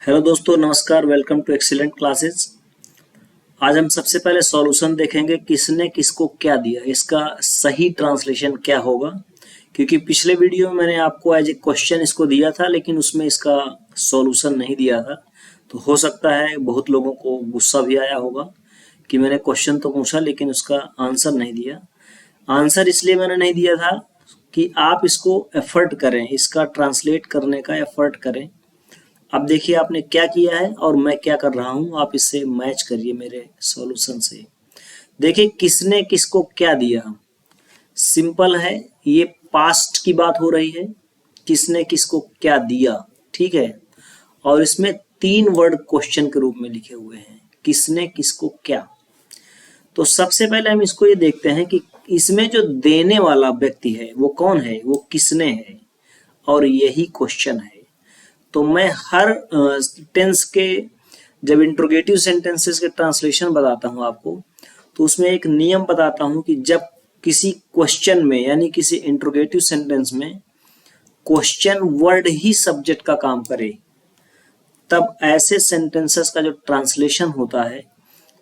Hello दोस्तों, नमस्कार। Welcome to excellent classes. आज हम सबसे पहले सॉल्यूशन देखेंगे किसने किसको क्या दिया, इसका सही ट्रांसलेशन क्या होगा। क्योंकि पिछले वीडियो में मैंने आपको एज ए क्वेश्चन इसको दिया था, लेकिन उसमें इसका सॉल्यूशन नहीं दिया था। तो हो सकता है बहुत लोगों को गुस्सा भी आया होगा कि मैंने क्वेश्चन तो पूछा लेकिन उसका आंसर नहीं दिया। आंसर इसलिए मैंने नहीं दिया था कि आप इसको एफर्ट करें, इसका ट्रांसलेट करने का एफर्ट करें। अब देखिए आपने क्या किया है और मैं क्या कर रहा हूं, आप इससे मैच करिए मेरे सॉल्यूशन से। देखिए किसने किसको क्या दिया, सिंपल है। ये पास्ट की बात हो रही है, किसने किसको क्या दिया, ठीक है। और इसमें 3 वर्ड क्वेश्चन के रूप में लिखे हुए हैं, किसने किसको क्या। तो सबसे पहले हम इसको ये देखते हैं कि इसमें जो देने वाला व्यक्ति है वो कौन है, वो किसने है, और यही क्वेश्चन है। तो मैं हर टेंस के जब इंट्रोगेटिव सेंटेंसेस के ट्रांसलेशन बताता हूं आपको, तो उसमें एक नियम बताता हूं कि जब किसी क्वेश्चन में यानी किसी इंट्रोगेटिव सेंटेंस में क्वेश्चन वर्ड ही सब्जेक्ट का काम करे, तब ऐसे सेंटेंसेस का जो ट्रांसलेशन होता है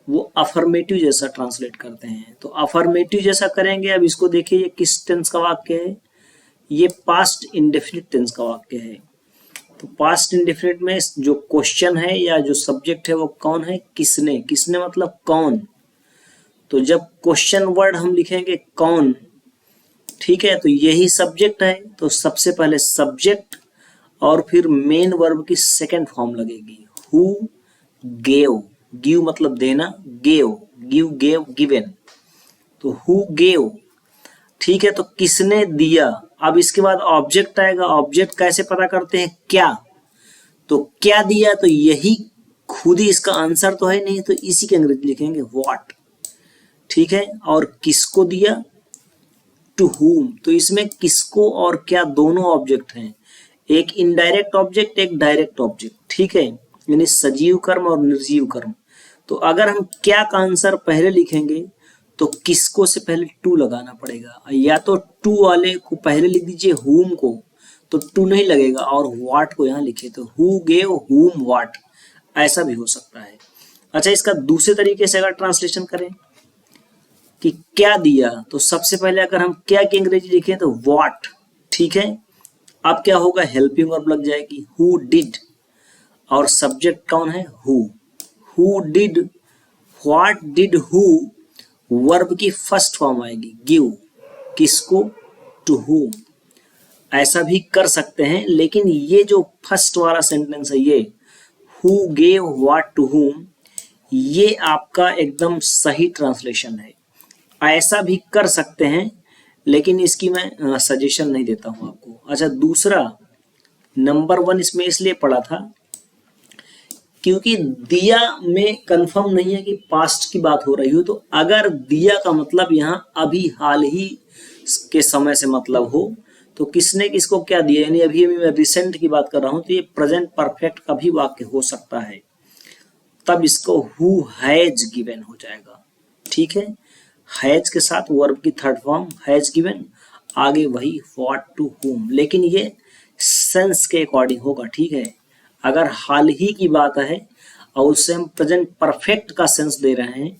वो अफर्मेटिव जैसा ट्रांसलेट करते हैं। तो अफर्मेटिव जैसा करेंगे। अब इसको देखिए, ये किस टेंस का वाक्य है, ये पास्ट इंडेफिनिट टेंस का वाक्य है। तो पास्ट इंडेफिनिट में जो क्वेश्चन है या जो सब्जेक्ट है वो कौन है, किसने। किसने मतलब कौन। तो जब क्वेश्चन वर्ड हम लिखेंगे कौन, ठीक है, तो यही सब्जेक्ट है। तो सबसे पहले सब्जेक्ट और फिर मेन वर्ब की सेकंड फॉर्म लगेगी, हु गेव। गिव मतलब देना, गेव गिव गेव गिवन। तो हु गेव, ठीक है। तो किसने दिया। अब इसके बाद ऑब्जेक्ट आएगा। ऑब्जेक्ट कैसे पता करते हैं, क्या। तो क्या दिया, तो यही खुद ही इसका आंसर तो है नहीं, तो इसी के अंग्रेजी लिखेंगे व्हाट, ठीक है। और किसको दिया, टू हुम। तो इसमें किसको और क्या दोनों ऑब्जेक्ट हैं, एक इनडायरेक्ट ऑब्जेक्ट, एक डायरेक्ट ऑब्जेक्ट, ठीक है, यानी सजीव कर्म और निर्जीव कर्म। तो अगर हम क्या का आंसर पहले लिखेंगे तो किसको से पहले टू लगाना पड़ेगा, या तो टू वाले को पहले लिख दीजिए हुम को, तो टू नहीं लगेगा, और व्हाट को यहां लिखे तो हु गेव हुम व्हाट, ऐसा भी हो सकता है। अच्छा, इसका दूसरे तरीके से अगर ट्रांसलेशन करें कि क्या दिया, तो सबसे पहले अगर हम क्या की अंग्रेजी लिखें तो व्हाट, ठीक है। अब क्या होगा, हेल्पिंग वर्ब लग जाएगी, हु डिड, और सब्जेक्ट कौन है, who did, what did who, verb की फर्स्ट फॉर्म आएगी गिव, किसको, टू हुम। ऐसा भी कर सकते हैं, लेकिन ये जो फर्स्ट वाला सेंटेंस है, ये who gave what to whom, ये आपका एकदम सही ट्रांसलेशन है। ऐसा भी कर सकते हैं, लेकिन इसकी मैं सजेशन नहीं देता हूं आपको। अच्छा, दूसरा नंबर 1 इसमें इसलिए पड़ा था क्योंकि दिया में कंफर्म नहीं है कि पास्ट की बात हो रही हो। तो अगर दिया का मतलब यहाँ अभी हाल ही के समय से मतलब हो, तो किसने किसको क्या दिया, यानी अभी अभी मैं रिसेंट की बात कर रहा हूं, तो ये प्रेजेंट परफेक्ट का भी वाक्य हो सकता है। तब इसको हु हैज गिवन हो जाएगा, ठीक है। हैज के साथ वर्ब की थर्ड फॉर्म हैज गिवन, आगे वही व्हाट टू हुम, लेकिन ये सेंस के अकॉर्डिंग होगा, ठीक है। अगर हाल ही की बात है और उससे हम प्रेजेंट परफेक्ट का सेंस दे रहे हैं,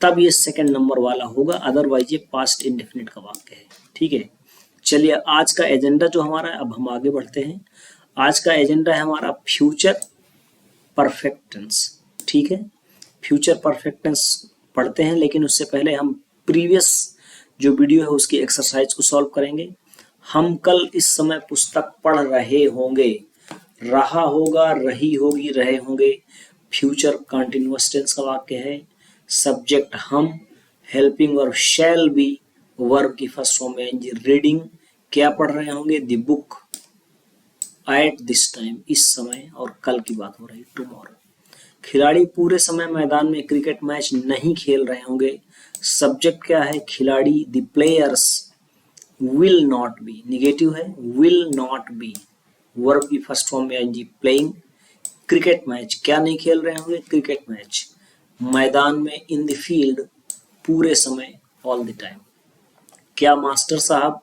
तब ये सेकंड नंबर वाला होगा, अदरवाइज ये पास्ट इंडेफिनिट का वाक्य है, ठीक है। चलिए, आज का एजेंडा जो हमारा है, अब हम आगे बढ़ते हैं। आज का एजेंडा है हमारा फ्यूचर परफेक्ट टेंस, ठीक है। फ्यूचर परफेक्ट टेंस पढ़ते हैं, लेकिन उससे पहले हम प्रीवियस जो वीडियो है उसकी एक्सरसाइज को सॉल्व करेंगे। हम कल इस समय पुस्तक पढ़ रहे होंगे, रहा होगा, रही होगी, रहे होंगे, फ्यूचर कंटिन्यूअस टेंस का वाक्य है। सब्जेक्ट हम, helping verb shall be, verb की फर्स्ट फॉर्म में एनजी, रीडिंग क्या पढ़ रहे होंगे, the book, at this time इस समय, और कल की बात हो रही टुमारो। खिलाड़ी पूरे समय मैदान में क्रिकेट मैच नहीं खेल रहे होंगे। सब्जेक्ट क्या है, खिलाड़ी, the players will not be, negative है, विल नॉट बी, वर्ब की फर्स्ट फॉर्म में आएंगी प्लेइंग। क्रिकेट मैच क्या नहीं खेल रहे होंगे, क्रिकेट मैच, मैदान में, इन द फील्ड, पूरे समय, ऑल द टाइम। क्या मास्टर साहब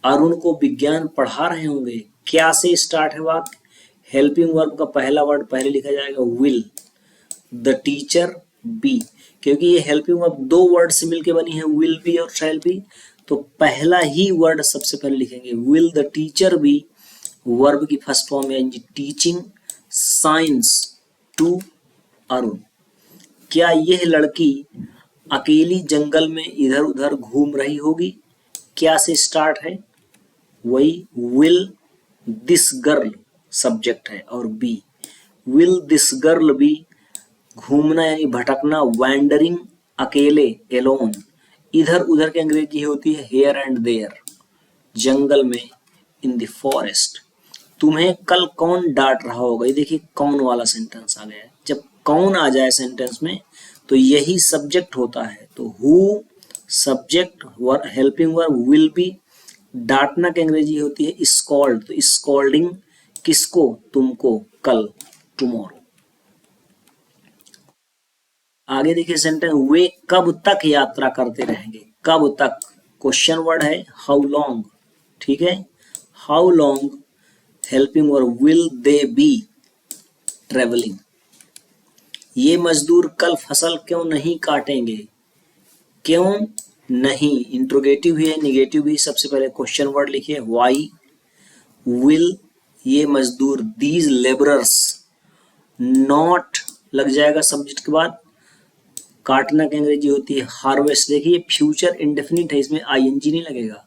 अरुण को विज्ञान पढ़ा रहे होंगे, क्या से स्टार्ट है वाक्य, हेल्पिंग वर्ब का पहला वर्ड पहले लिखा जाएगा विल, द टीचर बी, क्योंकि ये हेल्पिंग वर्ब दो वर्ड से मिलकर बनी है, विल बी और शैल बी, तो पहला ही वर्ड सबसे पहले लिखेंगे, will the teacher be, verb की फर्स्ट फॉर्म है टीचिंग साइंस टू अरुण। क्या यह लड़की अकेली जंगल में इधर उधर घूम रही होगी? क्या से स्टार्ट है, वही विल दिस गर्ल सब्जेक्ट है, और be will this girl be, घूमना यानी भटकना, वैंडरिंग अकेले एलोन, इधर उधर की अंग्रेजी होती है हेयर एंड देयर, जंगल में इन द फॉरेस्ट। तुम्हें कल कौन डांट रहा होगा? ये देखिए कौन वाला सेंटेंस आ गया है। जब कौन आ जाए सेंटेंस में तो यही सब्जेक्ट होता है, तो who subject, helping verb will be, डांटना की अंग्रेजी होती है स्कॉल्ड, तो स्कॉल्डिंग किसको? तुमको, कल, टुमारो। आगे देखिए सेंटेंस, वे कब तक यात्रा करते रहेंगे? कब तक क्वेश्चन वर्ड है, हाउ लॉन्ग, ठीक है, how long, helping verb will they B travelling. ये मजदूर कल फसल क्यों नहीं काटेंगे? क्यों नहीं, इंट्रोगेटिव भी है, निगेटिव भी। सबसे पहले क्वेश्चन वर्ड लिखिए व्हाई, विल ये मजदूर, दीज लेबरर्स, नॉट लग जाएगा सब्जेक्ट के बाद, काटना की अंग्रेजी होती है हार्वेस्ट। देखिए फ्यूचर इंडेफिनिट है, इसमें आईएनजी नहीं लगेगा,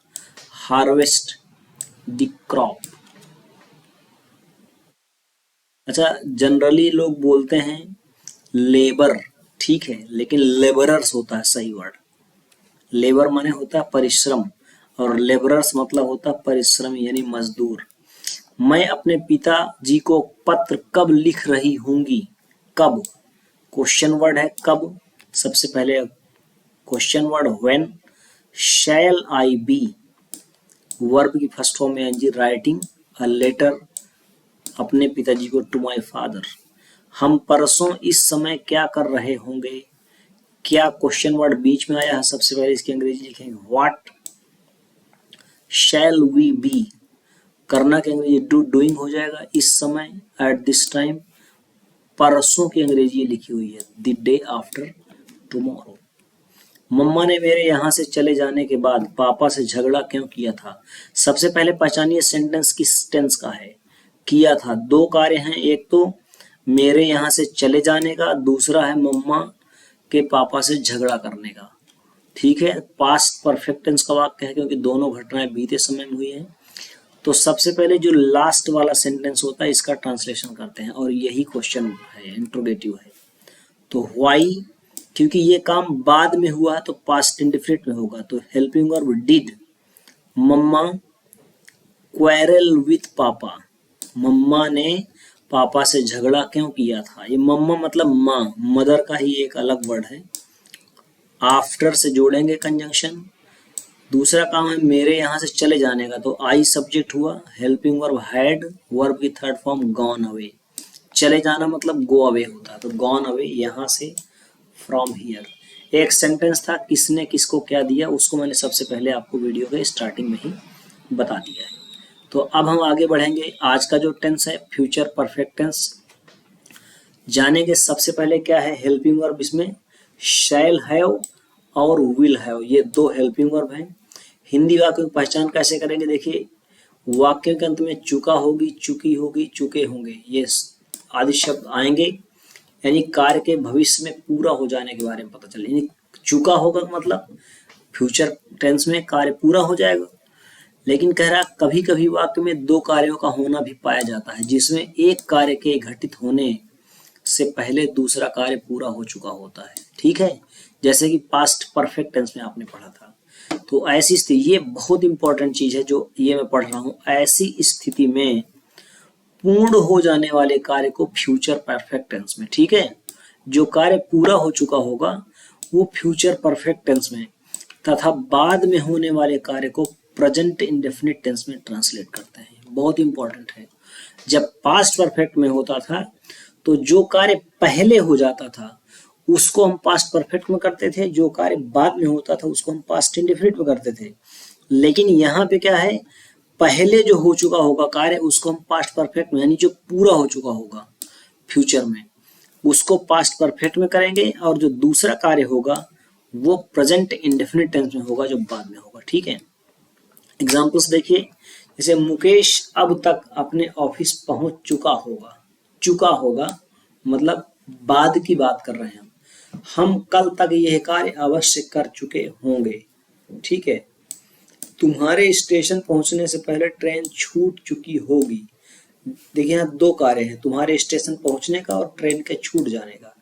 हार्वेस्ट द क्रॉप। अच्छा, जनरली लोग बोलते हैं लेबर, ठीक है, लेकिन लेबरर्स होता है सही वर्ड। लेबर माने होता है परिश्रम, और लेबरर्स मतलब होता है परिश्रमी यानी मजदूर। मैं अपने पिताजी को पत्र कब लिख रही होंगी? कब, क्वेश्चन वर्ड है कब, सबसे पहले question word when, shall I be, verb की फर्स्ट फॉर्म में एनजी, राइटिंग अ लेटर अपने पिताजी को, टू माय फादर। हम परसों इस समय क्या कर रहे होंगे? क्या क्वेश्चन वर्ड बीच में आया है, सबसे पहले इसकी अंग्रेजी लिखेंगे व्हाट शैल वी बी, करना की अंग्रेजी डू, डूइंग हो जाएगा, इस समय एट दिस टाइम, परसों की अंग्रेजी लिखी हुई है द डे आफ्टर टुमारो। मम्मा ने मेरे यहाँ से चले जाने के बाद पापा से झगड़ा क्यों किया था? सबसे पहले पहचानिए सेंटेंस किस टेंस का है, किया था। दो कार्य हैं, एक तो मेरे यहाँ से चले जाने का, दूसरा है मम्मा के पापा से झगड़ा करने का, ठीक है। पास्ट परफेक्ट टेंस का वाक्य है क्योंकि दोनों घटनाएं बीते समय में हुई हैं। तो सबसे पहले जो लास्ट वाला सेंटेंस होता है इसका ट्रांसलेशन करते हैं, और यही क्वेश्चन है, इंट्रोगेटिव है। तो व्हाई, क्योंकि ये काम बाद में हुआ तो पास्ट इंडेफिनिट में होगा, तो हेल्पिंग वर्ब डिड मम्मा क्वेरल विथ पापा, मम्मा ने पापा से झगड़ा क्यों किया था। ये मम्मा मतलब माँ, मदर का ही एक अलग वर्ड है। आफ्टर से जोड़ेंगे कंजंक्शन। दूसरा काम है मेरे यहाँ से चले जाने का, तो आई सब्जेक्ट हुआ, हेल्पिंग वर्ब हैड, वर्ब की थर्ड फॉर्म गॉन अवे, चले जाना मतलब गो अवे होता है, तो गॉन अवे यहाँ से, फ्रॉम हियर। एक सेंटेंस था किसने किसको क्या दिया, उसको मैंने सबसे पहले आपको वीडियो के स्टार्टिंग में ही बता दिया है। तो अब हम आगे बढ़ेंगे। आज का जो टेंस है फ्यूचर परफेक्ट टेंस जानेंगे। सबसे पहले क्या है हेल्पिंग वर्ब, इसमें शैल हैव और विल हैव, ये दो हेल्पिंग वर्ब हैं। हिंदी वाक्यों की पहचान कैसे करेंगे, देखिए वाक्यों के अंत में चुका होगी, चुकी होगी, चुके होंगे, ये आदि शब्द आएंगे, यानी कार्य के भविष्य में पूरा हो जाने के बारे में पता चले। यानी चुका होगा मतलब फ्यूचर टेंस में कार्य पूरा हो जाएगा। लेकिन कह रहा कभी कभी वाक्य में दो कार्यों का होना भी पाया जाता है, जिसमें एक कार्य के घटित होने से पहले दूसरा कार्य पूरा हो चुका होता है, ठीक है, जैसे कि पास्ट परफेक्ट टेंस में आपने पढ़ा था। तो ऐसी स्थिति, ये बहुत इंपॉर्टेंट चीज है जो ये मैं पढ़ रहा हूं, ऐसी स्थिति में पूर्ण हो जाने वाले कार्य को फ्यूचर परफेक्ट टेंस में, ठीक है, जो कार्य पूरा हो चुका होगा वो फ्यूचर परफेक्ट टेंस में, तथा बाद में होने वाले कार्य को प्रेजेंट इंडेफिनिट टेंस में ट्रांसलेट करते हैं। बहुत इंपॉर्टेंट है। जब पास्ट परफेक्ट में होता था तो जो कार्य पहले हो जाता था उसको हम पास्ट परफेक्ट में करते थे, जो कार्य बाद में होता था उसको हम पास्ट इंडेफिनिट में करते थे। लेकिन यहाँ पे क्या है, पहले जो हो चुका होगा कार्य उसको हम पास्ट परफेक्ट में, यानी जो पूरा हो चुका होगा फ्यूचर में, उसको पास्ट परफेक्ट में करेंगे, और जो दूसरा कार्य होगा वो प्रेजेंट इंडेफिनिट टेंस में होगा, जो बाद में होगा। ठीक है, एग्जाम्पल्स देखिए, जैसे मुकेश अब तक अपने ऑफिस पहुंच चुका होगा। चुका होगा मतलब बाद की बात कर रहे हैं हम कल तक यह कार्य अवश्य कर चुके होंगे। ठीक है, तुम्हारे स्टेशन पहुंचने से पहले ट्रेन छूट चुकी होगी। देखिए यहाँ दो कार्य हैं, तुम्हारे स्टेशन पहुंचने का और ट्रेन के छूट जाने का।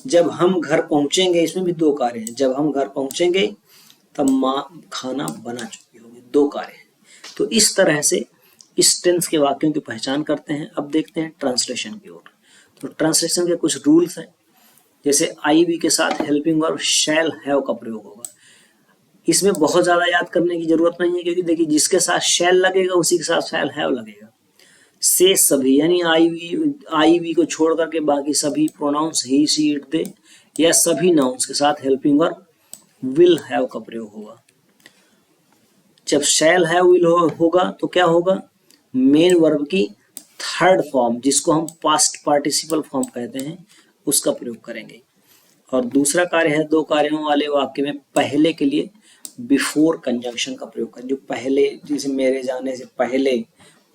जब हम घर पहुंचेंगे, इसमें भी दो कार्य हैं, जब हम घर पहुंचेंगे तब माँ खाना बना चुकी होगी, दो कार्य हैं। तो इस तरह से इस टेंस के वाक्यों की पहचान करते हैं। अब देखते हैं ट्रांसलेशन की ओर। तो ट्रांसलेशन के कुछ रूल्स हैं, जैसे आई वी के साथ हेल्पिंग वर्ब शैल हैव का प्रयोग होगा। इसमें बहुत ज्यादा याद करने की जरूरत नहीं है, क्योंकि देखिए जिसके साथ शैल लगेगा उसी के साथ शैल हैव लगेगा। से सभी, यानी आई वी को छोड़ करके बाकी सभी pronouns he she it they या सभी नाउन्स के साथ हेल्पिंग वर्ब विल हैव का प्रयोग होगा। जब शैल हैव विल होगा तो क्या होगा, मेन वर्ब की थर्ड फॉर्म, जिसको हम पास्ट पार्टिसिपल फॉर्म कहते हैं, उसका प्रयोग करेंगे। और दूसरा कार्य है, दो कार्यों वाले वाक्य में पहले के लिए बिफोर कंजंक्शन का प्रयोग करें। जो पहले, जैसे मेरे जाने से पहले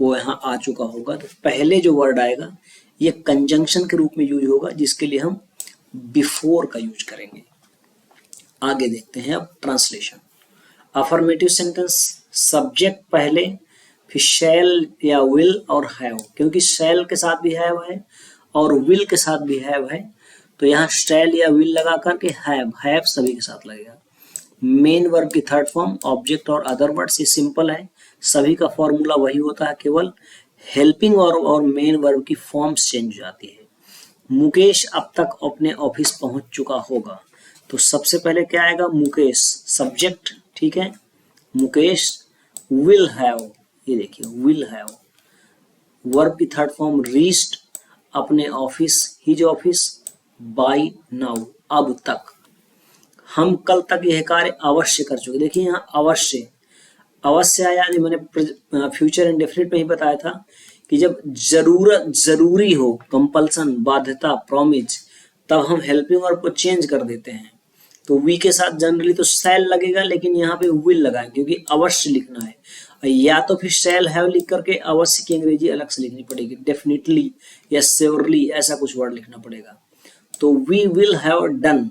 वो यहाँ आ चुका होगा, तो पहले जो वर्ड आएगा ये कंजंक्शन के रूप में यूज होगा, जिसके लिए हम बिफोर का यूज करेंगे। आगे देखते हैं अब ट्रांसलेशन। अफर्मेटिव सेंटेंस, सब्जेक्ट पहले, फिर शैल या विल और हैव। क्योंकि शैल के साथ भी हैव है और विल के साथ भी हैव है, तो यहाँ शैल या विल लगा करके हैव सभी के साथ लगेगा। मेन वर्ब की थर्ड फॉर्म ऑब्जेक्ट और अदर वर्ड्स, ये सिंपल है, सभी का फॉर्मूला वही होता है, केवल हेल्पिंग और मेन वर्ब की फॉर्म्स चेंज हो जाती है। मुकेश अब तक अपने ऑफिस पहुंच चुका होगा, तो सबसे पहले क्या आएगा, मुकेश सब्जेक्ट। ठीक है, मुकेश विल हैव, ये देखिए विल हैव। वर्ब की थर्ड फॉर्म रीच्ड अपने office, his office, by now अब तक। हम कल तक यह कार्य अवश्य कर चुके। देखिए यहाँ अवश्य, अवश्य आया, मैंने फ्यूचर इंडेफिनिट में ही बताया था कि जब जरूरत, जरूरी हो, कंपल्सन, बाध्यता, प्रॉमिस, तब हम हेल्पिंग वर्ब को चेंज कर देते हैं। तो वी के साथ जनरली तो शैल लगेगा, लेकिन यहाँ पे विल लगाए, क्योंकि अवश्य लिखना है। या तो फिर शैल हैव लिख करके अवश्य की अंग्रेजी अलग से लिखनी पड़ेगी, डेफिनेटली या श्योरली, ऐसा कुछ वर्ड लिखना पड़ेगा। तो वी विल हैव डन,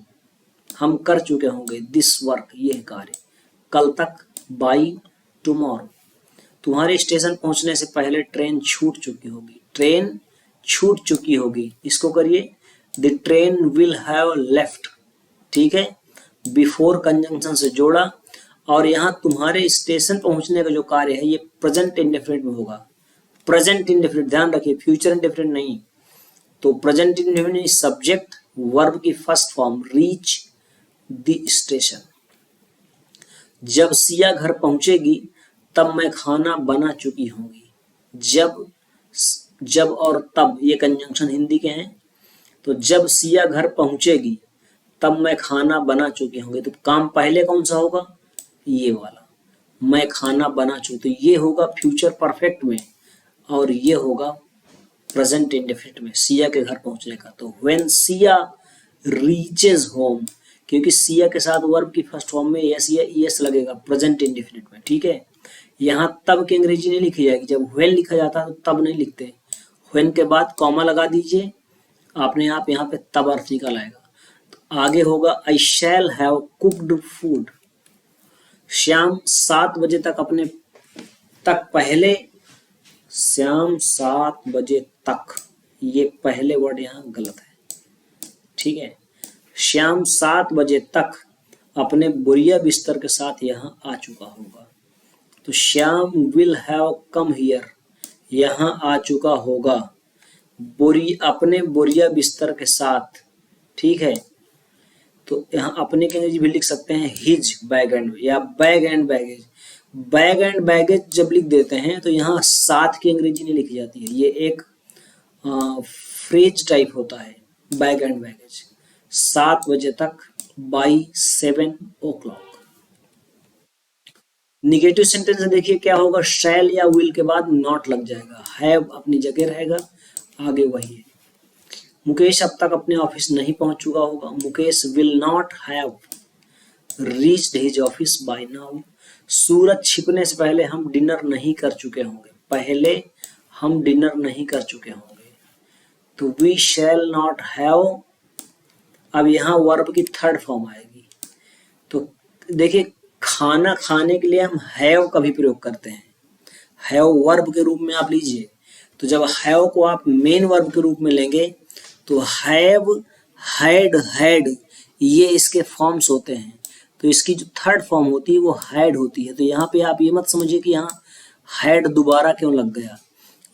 हम कर चुके होंगे, दिस वर्क, यह कार्य, कल तक, बाई टुमारो। तुम्हारे स्टेशन पहुंचने से पहले ट्रेन छूट चुकी होगी, ट्रेन छूट चुकी होगी, इसको करिए the train will have left. ठीक है, बिफोर कंजंक्शन से जोड़ा, और यहाँ तुम्हारे स्टेशन पहुंचने का जो कार्य है ये प्रेजेंट इंडेफिनिट में होगा। प्रेजेंट इंडेफिनिट, ध्यान रखिए, फ्यूचर इंडेफिनिट नहीं। तो प्रेजेंट इंडेफिनिट सब्जेक्ट, वर्ब की first form reach the station. जब सिया घर पहुंचेगी तब मैं खाना बना चुकी होंगी। जब और तब ये कंजंक्शन हिंदी के हैं। तो जब सिया घर पहुंचेगी तब मैं खाना बना चुकी होंगी, तो काम पहले कौन सा होगा, ये वाला, मैं खाना बना चुकी। तो ये होगा फ्यूचर परफेक्ट में, और ये होगा प्रेजेंट इंडेफिनिट में, सिया के घर पहुंचने का। तो व्हेन सिया रीचेज होम, क्योंकि सिया के साथ वर्ब की फर्स्ट फॉर्म में यस या ईएस लगेगा प्रेजेंट इंडेफिनिट में। ठीक है, यहाँ तब की अंग्रेजी नहीं लिखी जाएगी, जब व्हेन लिखा जाता है तो तब नहीं लिखते, व्हेन के बाद कॉमा लगा दीजिए, आपने आप यहाँ पे तब अर्थ निकल आएगा। तो आगे होगा I shall have cooked food. Shyam 7 बजे तक अपने तक पहले, श्याम 7 बजे तक, ये पहले वर्ड यहाँ गलत है। ठीक है, श्याम 7 बजे तक अपने बोरिया बिस्तर के साथ यहाँ आ चुका होगा। तो Shyam will have come here, यहाँ आ चुका होगा, अपने बोरिया बिस्तर के साथ। ठीक है, तो यहाँ अपने के अंग्रेजी भी लिख सकते हैं हिज बैग एंड, या bag and baggage. Bag and baggage जब लिख देते हैं तो यहाँ साथ की अंग्रेजी नहीं लिखी जाती है, ये एक फ्रेज टाइप होता है, बैग एंड बैगेज। 7 बजे तक, बाई 7 o'clock। निगेटिव सेंटेंस में देखिए क्या होगा, शैल या विल के बाद नॉट लग जाएगा, हैव अपनी जगह रहेगा, आगे वही है। मुकेश अब तक अपने ऑफिस नहीं पहुंच चुका होगा, Mukesh will not have reached his office by now. सूरज छिपने से पहले हम डिनर नहीं कर चुके होंगे, पहले हम डिनर नहीं कर चुके होंगे, तो वी शैल नॉट हैव। अब यहाँ वर्ब की थर्ड फॉर्म आएगी, तो देखिए खाना खाने के लिए हम हैव का भी प्रयोग करते हैं, हैव वर्ब के रूप में आप लीजिए, तो जब हैव को आप मेन वर्ब के रूप में लेंगे तो हैव, हैड, हैड ये इसके फॉर्म्स होते हैं, तो इसकी जो थर्ड फॉर्म होती है वो हैड होती है। तो यहाँ पे आप ये मत समझिए कि यहाँ हैड दोबारा क्यों लग गया,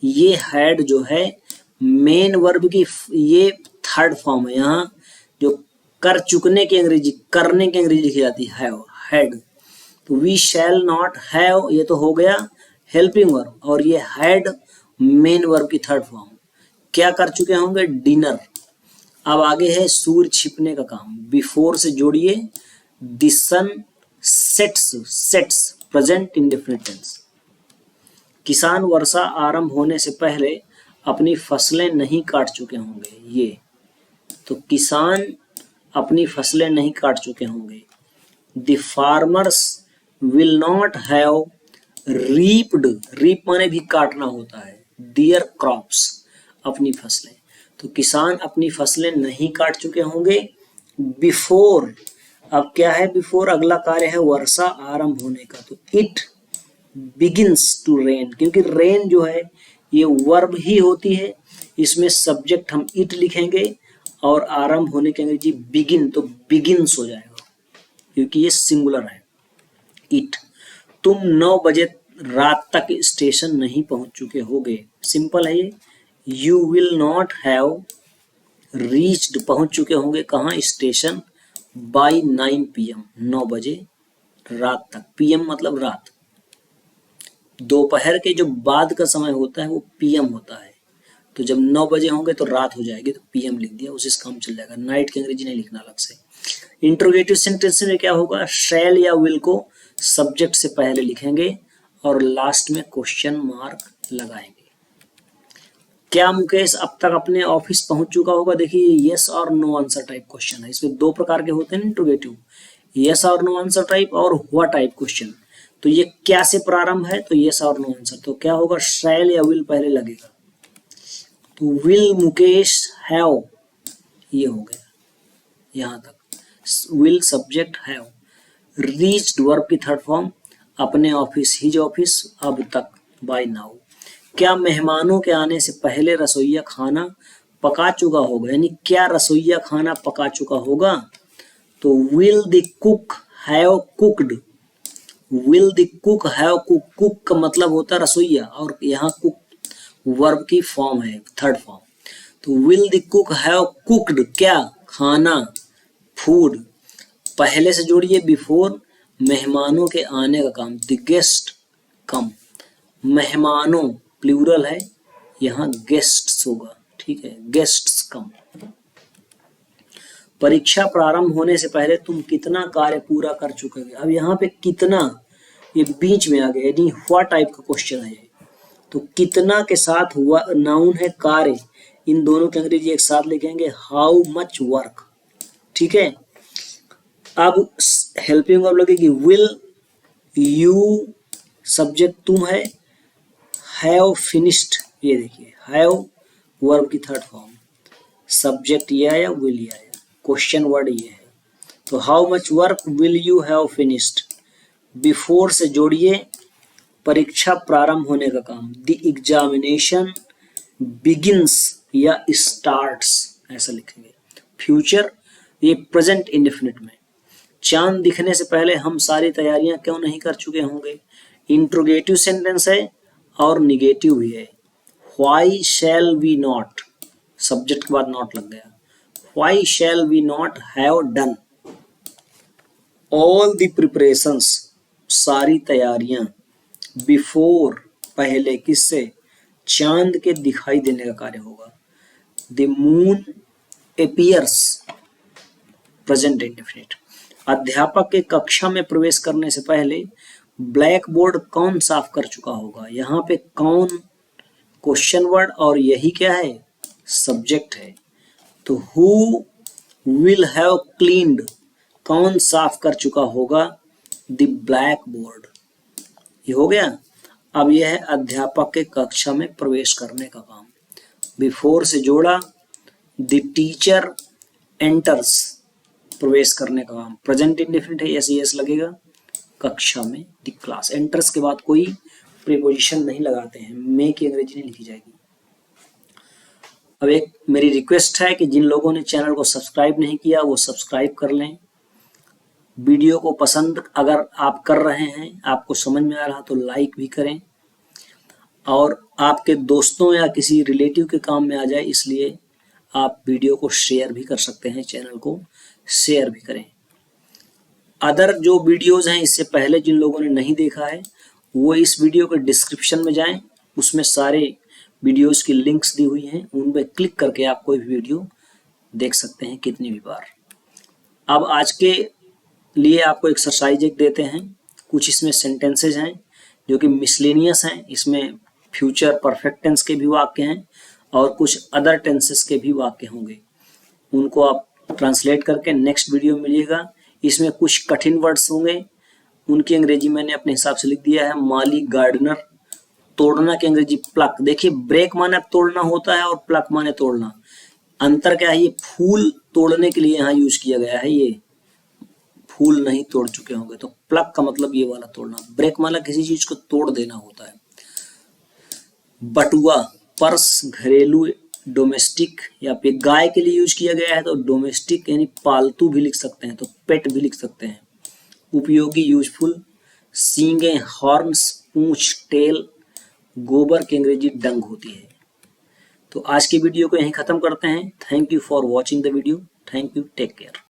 ये हैड जो है मेन वर्ब की ये थर्ड फॉर्म है, यहाँ जो कर चुकने की अंग्रेजी, करने की अंग्रेजी लिखी जाती है हैव, हैड। तो वी शैल नॉट हैव ये तो हो गया हेल्पिंग वर्ब, और ये हैड मेन वर्ब की थर्ड फॉर्म, क्या कर चुके होंगे, डिनर। अब आगे है सूर्य छिपने का काम, बिफोर से जोड़िए the sun sets, sets present indefinite tense. किसान वर्षा आरंभ होने से पहले अपनी फसलें नहीं काट चुके होंगे, ये तो किसान अपनी फसलें नहीं काट चुके होंगे। The farmers will not have reaped, reap माने भी काटना होता है, देयर क्रॉप्स अपनी फसलें, तो किसान अपनी फसलें नहीं काट चुके होंगे बिफोर। अब क्या है बिफोर, अगला कार्य है वर्षा आरंभ होने का, तो इट बिगिंस टू रेन, क्योंकि रेन जो है ये वर्ब ही होती है, इसमें सब्जेक्ट हम इट लिखेंगे और आरंभ होने की अंग्रेजी बिगिन, तो बिगिंस हो जाएगा क्योंकि ये सिंगुलर है इट। तुम 9 बजे रात तक स्टेशन नहीं पहुंच चुके होगे, सिंपल है ये, you will not have reached पहुंच चुके होंगे कहाँ, स्टेशन, बाय 9 PM 9 बजे रात तक, PM मतलब रात, दोपहर के जो बाद का समय होता है वो PM होता है, तो जब 9 बजे होंगे तो रात हो जाएगी, तो PM लिख दिया, उसी से काम चल जाएगा, नाइट की अंग्रेजी नहीं लिखना अलग से। इंट्रोगेटिव सेंटेंस में क्या होगा, शैल या विल को सब्जेक्ट से पहले लिखेंगे और लास्ट में क्वेश्चन मार्क लगाएंगे। क्या मुकेश अब तक अपने ऑफिस पहुंच चुका होगा, देखिए यस और नो आंसर टाइप क्वेश्चन है, इसमें 2 प्रकार के होते हैं इंट्रोगेटिव, यस और नो आंसर टाइप और हुआ टाइप क्वेश्चन। तो ये क्या से प्रारंभ है, तो यस और नो आंसर, तो क्या होगा, शैल या विल पहले लगेगा, तो विल मुकेश हैव, ये हो गया यहां तक, will subject have, reached verb की थर्ड फॉर्म, अपने ऑफिस, हिज ऑफिस, अब तक, बाय नाउ। क्या मेहमानों के आने से पहले रसोइया खाना पका चुका होगा, यानी क्या रसोइया खाना पका चुका होगा, तो will the cook have cooked, will the cook have cook, cook का मतलब होता है रसोइया, और यहाँ कुक वर्ब की फॉर्म है थर्ड फॉर्म, तो will the cook have cooked, क्या खाना, फूड, पहले से जोड़िए बिफोर, मेहमानों के आने का काम, द गेस्ट कम, मेहमानों प्लूरल है, यहाँ गेस्ट्स होगा, ठीक है, गेस्ट्स कम। परीक्षा प्रारंभ होने से पहले तुम कितना कार्य पूरा कर चुके हो, अब यहाँ पे कितना ये बीच में आ गया, यानी हुआ टाइप का क्वेश्चन है, तो कितना के साथ हुआ नाउन है कार्य, इन दोनों की अंग्रेजी एक साथ लिखेंगे, हाउ मच वर्क, ठीक है। अब हेल्पिंग वर्ब लगेगी विल, यू सब्जेक्ट तुम है, हैव फिनिश्ड, ये देखिए हैव वर्ब की थर्ड फॉर्म, सब्जेक्ट ये आया, विल ये आया, क्वेश्चन वर्ड ये है, तो how much work will you have finished, before से जोड़िए परीक्षा प्रारंभ होने का काम, द एग्जामिनेशन बिगिंस या स्टार्ट्स, ऐसा लिखेंगे। फ्यूचर ये प्रेजेंट इंडेफिनिट में, चांद दिखने से पहले हम सारी तैयारियां क्यों नहीं कर चुके होंगे, इंट्रोगेटिव सेंटेंस है और निगेटिव भी है, why shall we not, subject के बाद नॉट लग गया, why shall we not have done all the preparations, सारी तैयारियां, बिफोर पहले, किससे, चांद के दिखाई देने का कार्य होगा, the moon appears present indefinite. अध्यापक के कक्षा में प्रवेश करने से पहले ब्लैक बोर्ड कौन साफ कर चुका होगा? यहाँ पे कौन क्वेश्चन वर्ड और यही क्या है? सब्जेक्ट है। तो हु विल हैव क्लीन्ड, कौन साफ कर चुका होगा द ब्लैक बोर्ड। ये हो गया। अब यह है अध्यापक के कक्षा में प्रवेश करने का काम। बिफोर से जोड़ा, द टीचर एंटर्स, प्रवेश करने का काम। प्रेजेंट इंडेफिनिट है, यस यस लगेगा। कक्षा में, द क्लास। एंटर्स के बाद कोई प्रीपोजिशन नहीं लगाते हैं, में की अंग्रेजी नहीं लिखी जाएगी। अब एक मेरी रिक्वेस्ट है कि जिन लोगों ने चैनल को सब्सक्राइब नहीं किया वो सब्सक्राइब कर लें। वीडियो को पसंद अगर आप कर रहे हैं, आपको समझ में आ रहा तो लाइक भी करें, और आपके दोस्तों या किसी रिलेटिव के काम में आ जाए, इसलिए आप वीडियो को शेयर भी कर सकते हैं, चैनल को शेयर भी करें। अदर जो वीडियोस हैं इससे पहले जिन लोगों ने नहीं देखा है वो इस वीडियो के डिस्क्रिप्शन में जाएं, उसमें सारे वीडियोस की लिंक्स दी हुई हैं, उन पर क्लिक करके आप कोई भी वीडियो देख सकते हैं कितनी भी बार। अब आज के लिए आपको एक्सरसाइज एक देते हैं। कुछ इसमें सेंटेंसेज हैं जो कि मिसलेनियस हैं, इसमें फ्यूचर परफेक्ट टेंस के भी वाक्य हैं और कुछ अदर टेंसेस के भी वाक्य होंगे। उनको आप ट्रांसलेट करके नेक्स्ट वीडियो में मिलिएगा। इसमें कुछ कठिन वर्ड्स होंगे, उनकी अंग्रेजी मैंने अपने हिसाब से लिख दिया है। माली, गार्डनर। तोड़ना की अंग्रेजी प्लक। देखिए ब्रेक माने तोड़ना होता है और प्लक माने तोड़ना। अंतर क्या है? ये फूल तोड़ने के लिए यहाँ यूज किया गया है, ये फूल नहीं तोड़ चुके होंगे। तो प्लक का मतलब ये वाला तोड़ना। ब्रेक माना किसी चीज को तोड़ देना होता है। बटुआ, पर्स, घरेलू, डोमेस्टिक, या फिर गाय के लिए यूज किया गया है तो डोमेस्टिक यानी पालतू भी लिख सकते हैं, तो पेट भी लिख सकते हैं। उपयोगी, यूजफुल। सींगे, हॉर्न्स, पूंछ, टेल। गोबर की अंग्रेजी डंग होती है। तो आज की वीडियो को यहीं खत्म करते हैं। Thank you for watching the video. Thank you, take care.